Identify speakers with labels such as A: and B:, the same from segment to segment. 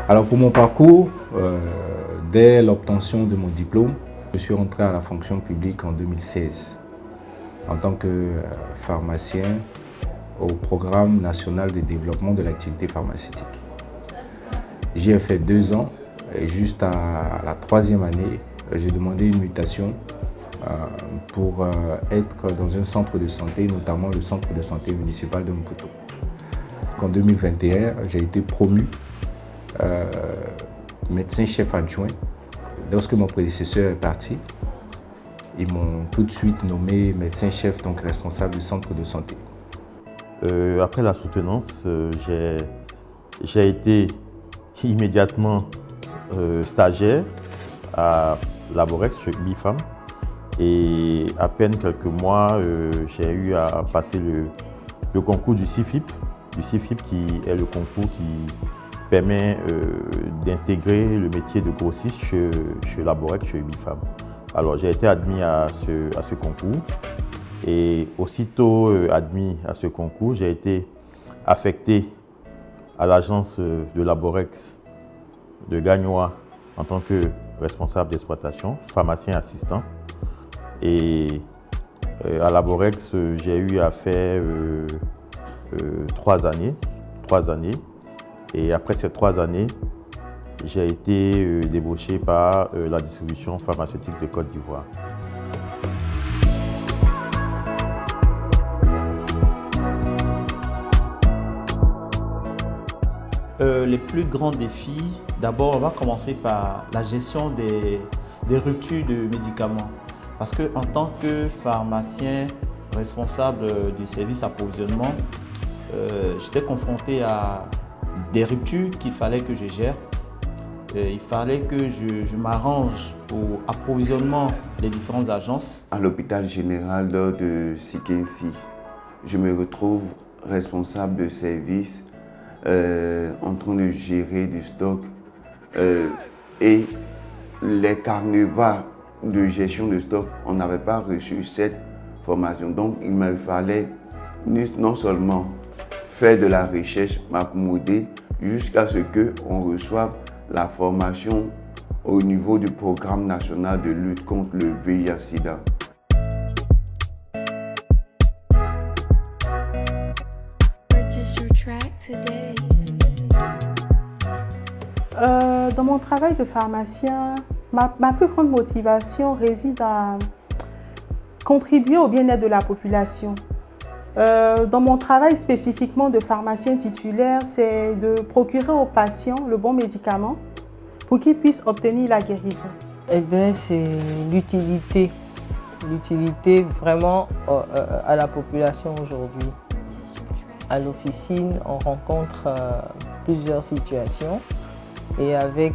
A: Alors pour mon parcours, dès l'obtention de mon diplôme, je suis rentré à la fonction publique en 2016 en tant que pharmacien au programme national de développement de l'activité pharmaceutique. J'y ai fait 2 ans et juste à la 3e année, j'ai demandé une mutation pour être dans un centre de santé, notamment le centre de santé municipal de Mputo. En 2021, j'ai été promu médecin-chef adjoint. Lorsque mon prédécesseur est parti, ils m'ont tout de suite nommé médecin-chef, donc responsable du centre de santé.
B: Après la soutenance, j'ai été immédiatement stagiaire à Laborex chez Ubifam. Et à peine quelques mois, j'ai eu à passer le concours du CIFIP qui est le concours qui permet d'intégrer le métier de grossiste chez Laborex, chez Ubifam. Alors j'ai été admis à ce concours et aussitôt admis à ce concours, j'ai été affecté à l'agence de Laborex de Gagnoa en tant que responsable d'exploitation, pharmacien assistant. Et à Laborex, j'ai eu à faire 3 années. Et après ces 3 années, j'ai été débauché par la distribution pharmaceutique de Côte d'Ivoire.
C: Les plus grands défis, d'abord on va commencer par la gestion des ruptures de médicaments. Parce qu'en tant que pharmacien responsable du service approvisionnement, j'étais confronté à des ruptures qu'il fallait que je gère. Il fallait que je m'arrange au approvisionnement des différentes agences.
D: À l'hôpital général de Sikensi, je me retrouve responsable de service en train de gérer du stock et les carnivals de gestion de stock, on n'avait pas reçu cette formation. Donc il me fallait non seulement faire de la recherche, m'accommoder jusqu'à ce qu'on reçoive la formation au niveau du programme national de lutte contre le VIH-Sida.
E: Dans mon travail de pharmacien, ma plus grande motivation réside à contribuer au bien-être de la population. Dans mon travail spécifiquement de pharmacien titulaire, c'est de procurer aux patients le bon médicament pour qu'ils puissent obtenir la guérison.
F: Eh bien, c'est l'utilité vraiment à la population aujourd'hui. À l'officine, on rencontre plusieurs situations et avec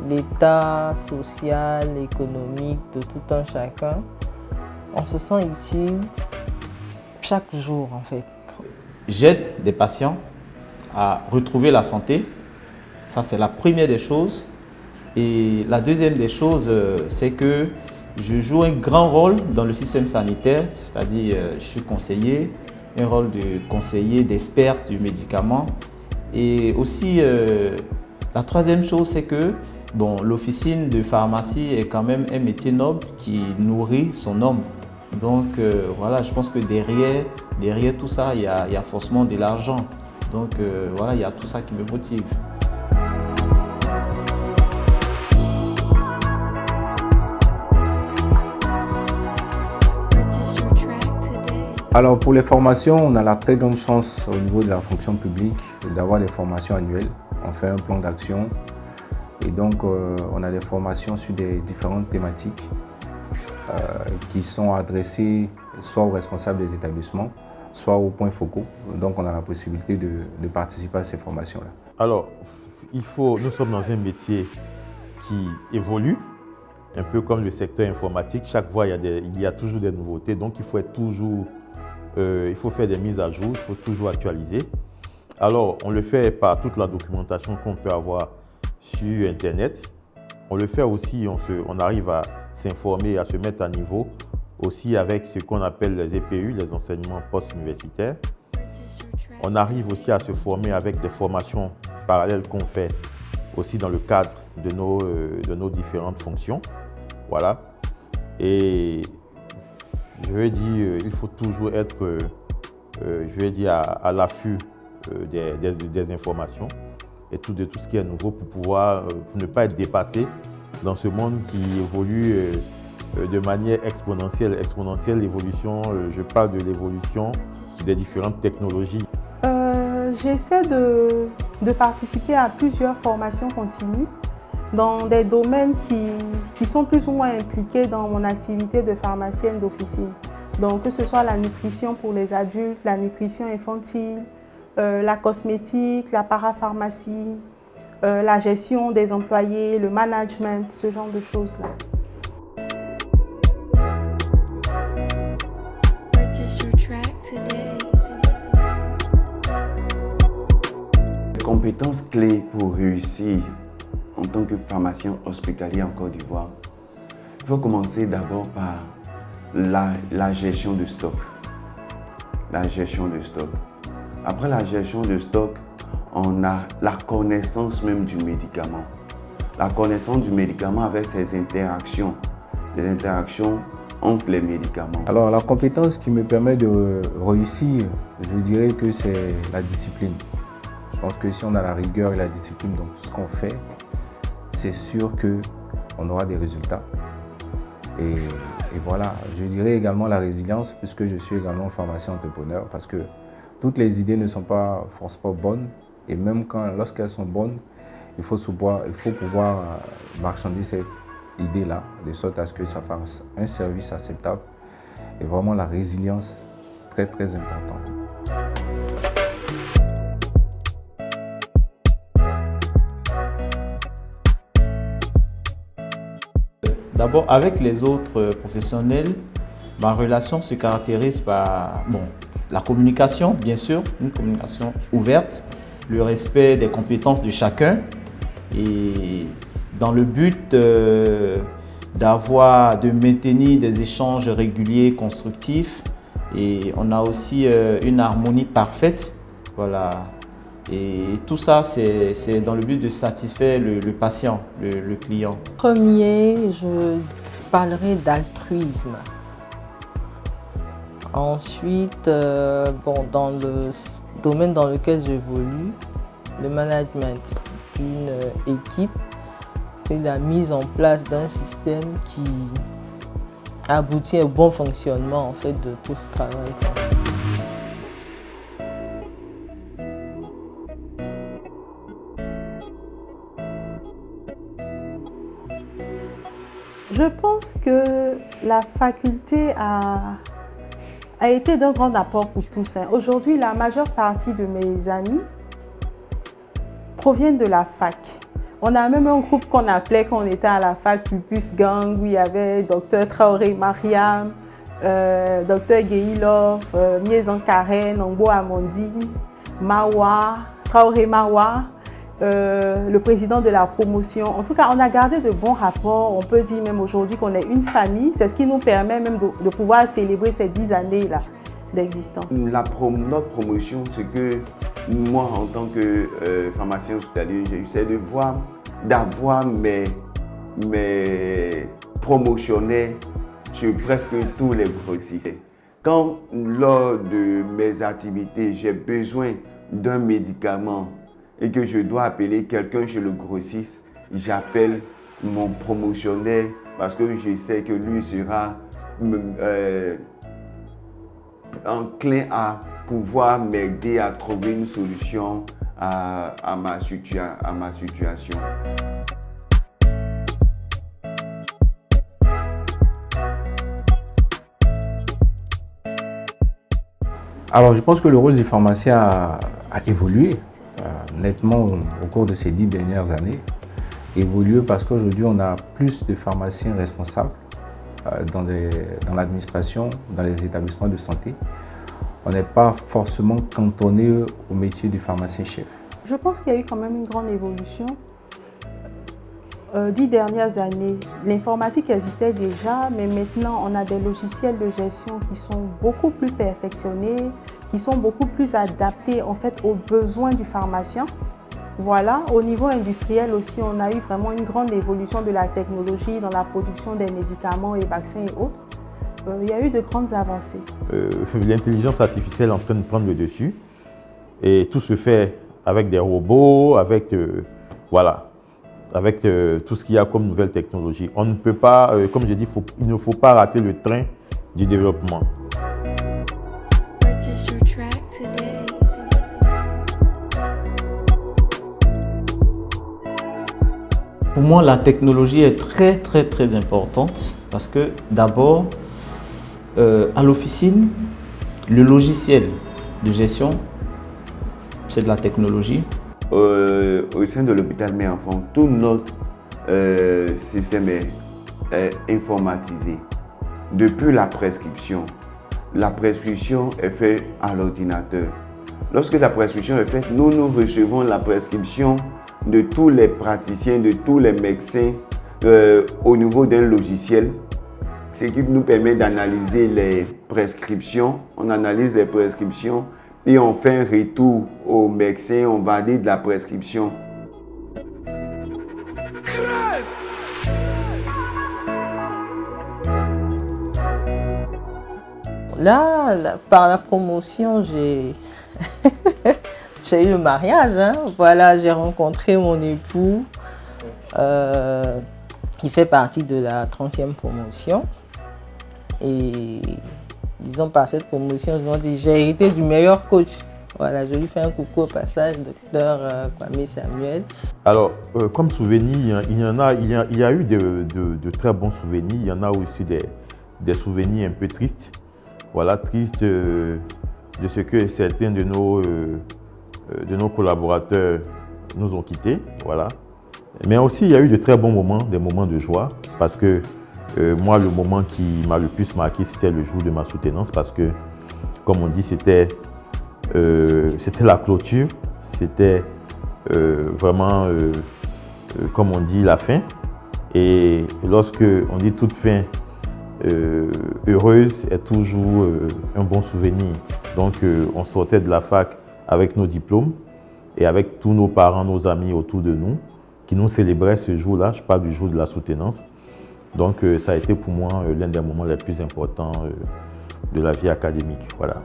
F: l'état social, économique de tout un chacun, on se sent utile chaque jour en fait.
C: J'aide des patients à retrouver la santé. Ça, c'est la première des choses. Et la deuxième des choses, c'est que je joue un grand rôle dans le système sanitaire, c'est-à-dire je suis conseiller, un rôle de conseiller, d'expert du médicament. Et aussi, la troisième chose, c'est que l'officine de pharmacie est quand même un métier noble qui nourrit son homme. Donc voilà, je pense que derrière tout ça, il y a forcément de l'argent. Donc voilà, il y a tout ça qui me motive.
A: Alors pour les formations, on a la très grande chance au niveau de la fonction publique d'avoir des formations annuelles. On fait un plan d'action et donc on a des formations sur des différentes thématiques qui sont adressées soit aux responsables des établissements, soit aux points focaux. Donc on a la possibilité de participer à ces formations-là.
B: Alors, nous sommes dans un métier qui évolue, un peu comme le secteur informatique. Chaque fois, il y a toujours des nouveautés, donc il faut faire des mises à jour, il faut toujours actualiser. Alors, on le fait par toute la documentation qu'on peut avoir sur Internet. On le fait aussi, on arrive à s'informer, à se mettre à niveau, aussi avec ce qu'on appelle les EPU, les enseignements post-universitaires. On arrive aussi à se former avec des formations parallèles qu'on fait aussi dans le cadre de nos différentes fonctions. Voilà. Et je vais dire, il faut toujours être, je vais dire, à l'affût des informations et de tout ce qui est nouveau pour ne pas être dépassé dans ce monde qui évolue de manière exponentielle. Exponentielle évolution, je parle de l'évolution des différentes technologies.
E: J'essaie de participer à plusieurs formations continues dans des domaines qui sont plus ou moins impliqués dans mon activité de pharmacienne d'officine. Donc que ce soit la nutrition pour les adultes, la nutrition infantile, la cosmétique, la parapharmacie, la gestion des employés, le management, ce genre de choses-là.
D: Les compétences clés pour réussir en tant que pharmacien hospitalier en Côte d'Ivoire, il faut commencer d'abord par la gestion de stock. La gestion de stock. Après la gestion de stock, on a la connaissance même du médicament. La connaissance du médicament avec ses interactions, les interactions entre les médicaments.
A: Alors la compétence qui me permet de réussir, je dirais que c'est la discipline. Je pense que si on a la rigueur et la discipline dans tout ce qu'on fait, c'est sûr qu'on aura des résultats. Et voilà, je dirais également la résilience, puisque je suis également pharmacien entrepreneur, parce que toutes les idées ne sont pas forcément bonnes, et même lorsqu'elles sont bonnes, il faut pouvoir marchander cette idée-là, de sorte à ce que ça fasse un service acceptable, et vraiment la résilience, très très importante.
C: D'abord, avec les autres professionnels, ma relation se caractérise par la communication, bien sûr, une communication ouverte, le respect des compétences de chacun et dans le but de maintenir des échanges réguliers, constructifs, et on a aussi une harmonie parfaite. Voilà. Et tout ça, c'est dans le but de satisfaire le patient, le client.
F: Premier, je parlerai d'altruisme. Ensuite, dans le domaine dans lequel j'évolue, le management d'une équipe, c'est la mise en place d'un système qui aboutit au bon fonctionnement en fait, de tout ce travail.
E: Je pense que la faculté a été d'un grand apport pour tous. Aujourd'hui, la majeure partie de mes amis proviennent de la fac. On a même un groupe qu'on appelait, quand on était à la fac, Pupus Gang, où il y avait Dr Traoré Mariam, Dr Gueilov, Miezan Karen, Nongbo Amandine, Mawa, Traoré Mawa, le président de la promotion. En tout cas, on a gardé de bons rapports. On peut dire même aujourd'hui qu'on est une famille. C'est ce qui nous permet même de pouvoir célébrer ces 10 années-là d'existence.
D: Notre promotion, c'est que moi, en tant que pharmacien hospitalier, j'essaie d'avoir mes promotionnaires sur presque tous les grossistes. Quand, lors de mes activités, j'ai besoin d'un médicament et que je dois appeler quelqu'un chez le grossiste, j'appelle mon promotionnaire parce que je sais que lui sera enclin à pouvoir m'aider à trouver une solution à ma situation.
A: Alors je pense que le rôle du pharmacien a évolué nettement au cours de ces 10 dernières années. Évolué parce qu'aujourd'hui on a plus de pharmaciens responsables dans l'administration, dans les établissements de santé. On n'est pas forcément cantonné au métier du pharmacien-chef.
E: Je pense qu'il y a eu quand même une grande évolution. 10 dernières années, l'informatique existait déjà, mais maintenant on a des logiciels de gestion qui sont beaucoup plus perfectionnés, qui sont beaucoup plus adaptés en fait aux besoins du pharmacien. Voilà, au niveau industriel aussi, on a eu vraiment une grande évolution de la technologie dans la production des médicaments et vaccins et autres. Il y a eu de grandes avancées.
B: L'intelligence artificielle est en train de prendre le dessus et tout se fait avec des robots, avec, avec tout ce qu'il y a comme nouvelle technologie. On ne peut pas, comme j'ai dit, il ne faut pas rater le train du développement.
C: Pour moi, la technologie est très importante parce que d'abord, à l'officine, le logiciel de gestion, c'est de la technologie.
D: Au sein de l'hôpital Mère-Enfant, tout notre système est informatisé. Depuis la prescription est faite à l'ordinateur. Lorsque la prescription est faite, nous recevons la prescription de tous les praticiens, de tous les médecins au niveau d'un logiciel, ce qui nous permet d'analyser les prescriptions. On analyse les prescriptions et on fait un retour au médecin, on valide la prescription.
F: Là, par la promotion, j'ai j'ai eu le mariage. Hein. Voilà, j'ai rencontré mon époux. Il fait partie de la 30e promotion. Et disons, par cette promotion, j'ai hérité du meilleur coach. Voilà, je lui fais un coucou au passage, docteur Kwame Samuel.
B: Alors, comme souvenir, il y a eu de très bons souvenirs. Il y en a aussi des souvenirs un peu tristes. Voilà, tristes de ce que certains de nos collaborateurs nous ont quittés. Voilà. Mais aussi, il y a eu de très bons moments, des moments de joie. Parce que moi, le moment qui m'a le plus marqué, c'était le jour de ma soutenance. Parce que, comme on dit, c'était la clôture. C'était vraiment, comme on dit, la fin. Et lorsque on dit toute fin heureuse, est toujours un bon souvenir. Donc, on sortait de la fac avec nos diplômes et avec tous nos parents, nos amis autour de nous, qui nous célébraient ce jour-là. Je parle du jour de la soutenance. Donc, ça a été pour moi l'un des moments les plus importants de la vie académique. Voilà.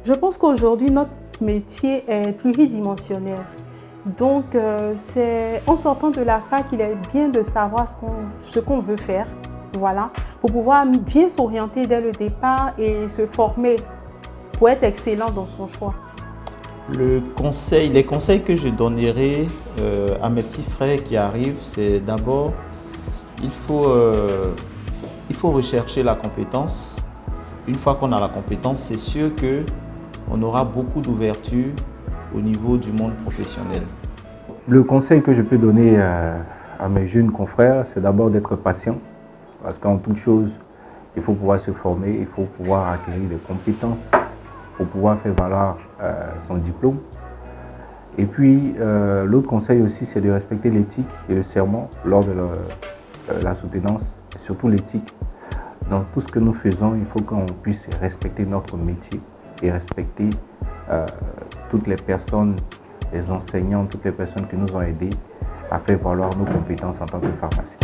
E: Je pense qu'aujourd'hui, notre métier est pluridimensionnel. Donc, c'est en sortant de la fac, il est bien de savoir ce qu'on veut faire, voilà, pour pouvoir bien s'orienter dès le départ et se former pour être excellent dans son choix.
C: Les conseils que je donnerai à mes petits frères qui arrivent, c'est d'abord, il faut rechercher la compétence. Une fois qu'on a la compétence, c'est sûr qu'on aura beaucoup d'ouverture au niveau du monde professionnel.
A: Le conseil que je peux donner à mes jeunes confrères, c'est d'abord d'être patient. Parce qu'en toute chose, il faut pouvoir se former, il faut pouvoir acquérir des compétences pour pouvoir faire valoir son diplôme. Et puis, l'autre conseil aussi, c'est de respecter l'éthique et le serment lors de la soutenance, surtout l'éthique. Dans tout ce que nous faisons, il faut qu'on puisse respecter notre métier et respecter toutes les personnes, les enseignants, toutes les personnes qui nous ont aidés à faire valoir nos compétences en tant que pharmaciens.